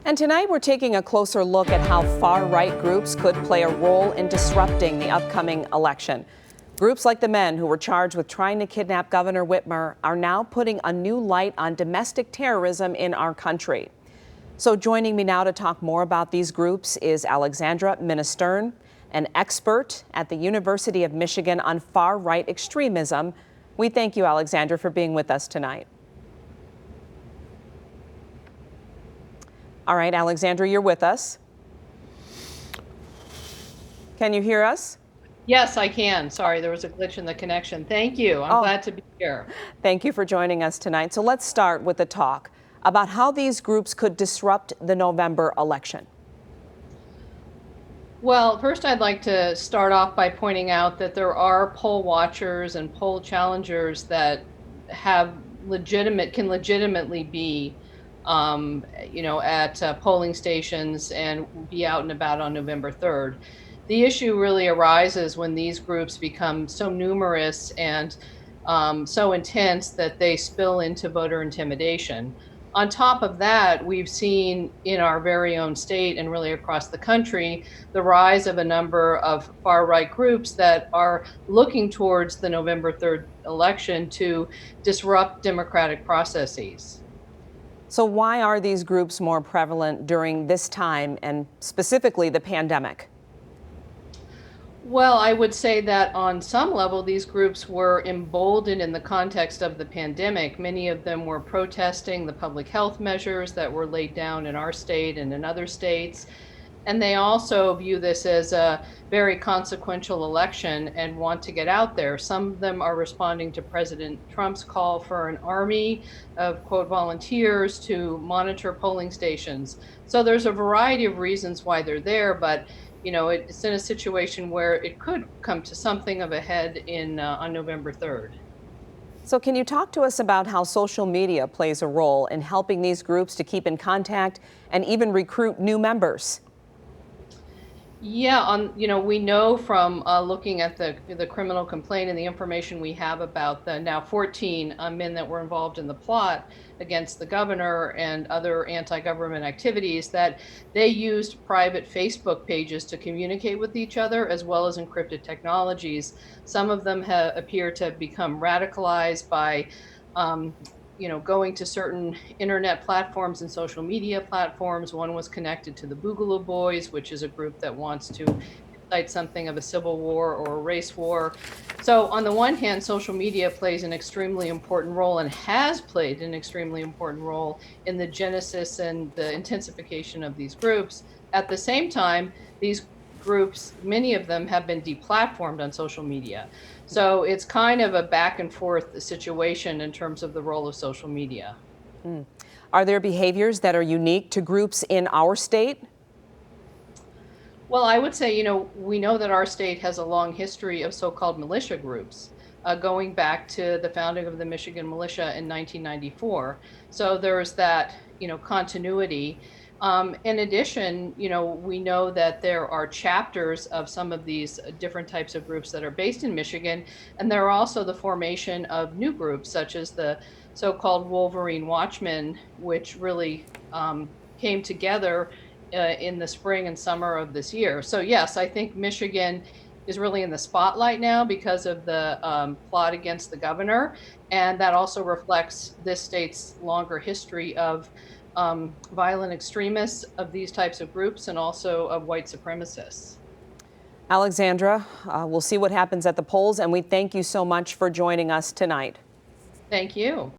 And tonight we're taking a closer look at how far-right groups could play a role in disrupting the upcoming election. Groups like the men who were charged with trying to kidnap Governor Whitmer are now putting a new light on domestic terrorism in our country. So joining me now to talk more about these groups is Alexandra Ministern, an expert at the University of Michigan on far-right extremism. We thank you, Alexandra, for being with us tonight. All right, Alexandra, you're with us. Can you hear us? Yes, I can. Sorry, there was a glitch in the connection. Thank you. I'm glad to be here. Thank you for joining us tonight. So let's start with the talk about how these groups could disrupt the November election. Well, first I'd like to start off by pointing out that there are poll watchers and poll challengers that can legitimately be at polling stations and be out and about on November 3rd. The issue really arises when these groups become so numerous and so intense that they spill into voter intimidation. On top of that, we've seen in our very own state and really across the country the rise of a number of far-right groups that are looking towards the November 3rd election to disrupt democratic processes. So why are these groups more prevalent during this time and specifically the pandemic? Well, I would say that on some level, these groups were emboldened in the context of the pandemic. Many of them were protesting the public health measures that were laid down in our state and in other states. And they also view this as a very consequential election and want to get out there. Some of them are responding to President Trump's call for an army of, quote, volunteers to monitor polling stations. So there's a variety of reasons why they're there, but it's in a situation where it could come to something of a head on November 3rd. So can you talk to us about how social media plays a role in helping these groups to keep in contact and even recruit new members? Yeah, we know from looking at the criminal complaint and the information we have about the now 14 men that were involved in the plot against the governor and other anti-government activities that they used private Facebook pages to communicate with each other as well as encrypted technologies. Some of them appear to have become radicalized by going to certain internet platforms and social media platforms. One was connected to the Boogaloo Boys, which is a group that wants to incite something of a civil war or a race war. So on the one hand, social media plays an extremely important role and has played an extremely important role in the genesis and the intensification of these groups. At the same time, these groups, many of them have been deplatformed on social media. So it's kind of a back and forth situation in terms of the role of social media. Are there behaviors that are unique to groups in our state? Well, I would say, we know that our state has a long history of so-called militia groups, going back to the founding of the Michigan militia in 1994. So there's that, continuity. In addition, we know that there are chapters of some of these different types of groups that are based in Michigan, and there are also the formation of new groups, such as the so-called Wolverine Watchmen, which really came together in the spring and summer of this year. So yes, I think Michigan is really in the spotlight now because of the plot against the governor, and that also reflects this state's longer history of violent extremists of these types of groups and also of white supremacists. Alexandra, we'll see what happens at the polls, and we thank you so much for joining us tonight. Thank you.